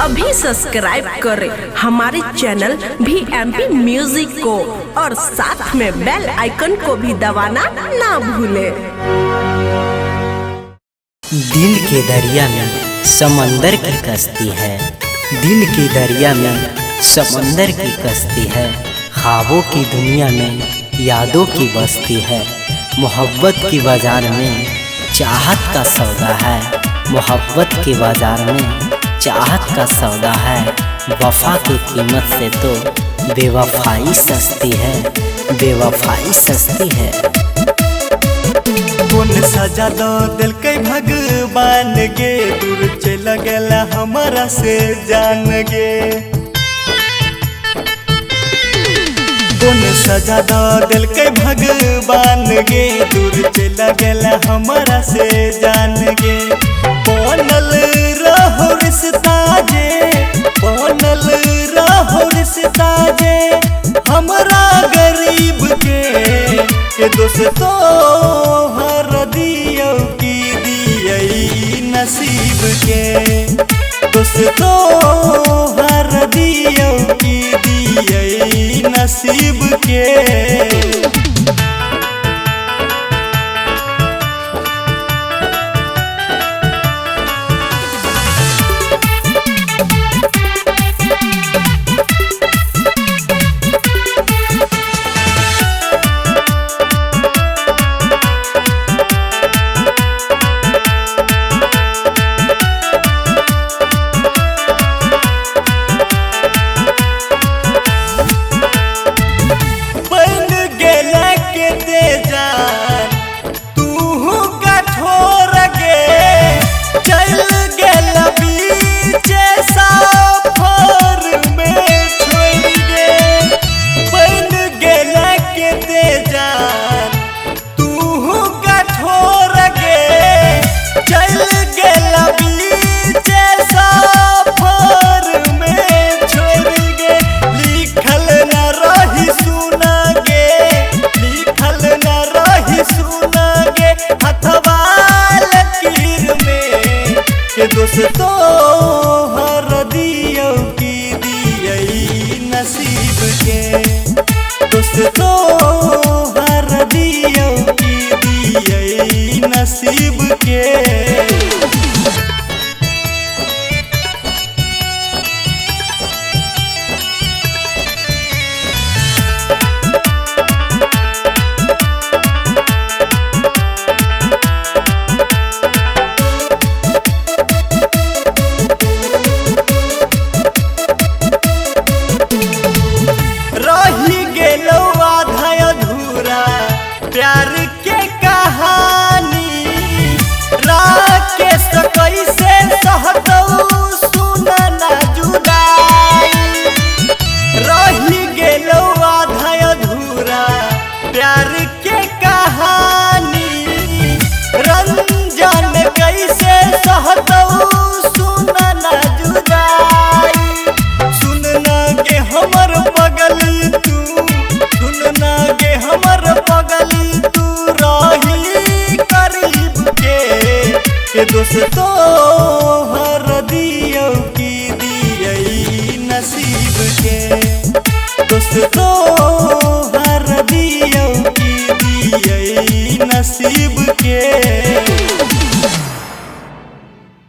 अभी सब्सक्राइब करें हमारे चैनल VMP म्यूजिक को और साथ में बेल आइकन को भी दबाना ना भूलें। दिल के दरिया में समंदर की कश्ती है, दिल के दरिया में समंदर की कश्ती है। ख्वाबों की दुनिया में यादों की बस्ती है। मोहब्बत की बाजार में चाहत का सौदा है, मोहब्बत के बाजार में चाहत का सौदा है। वफा की कीमत से तो बेवफाई सस्ती है, बेवफाई सस्ती है। कौन सजा दो दिल के भगवान गे, दूर चला गला हमारा से जान गे। कौन सजा दो दिल के भगवान गे, दूर चला गला हमारा से जान गे। बनल रहो रिश्ता जे, बनल रहो रिश्ता जे हमरा गरीब के दोस्तों हर दियो की दियई नसीब के। दोस्तों हर दियो की दियई नसीब के। दोस्तों हर दियो की दियई नसीब के। दोस्तों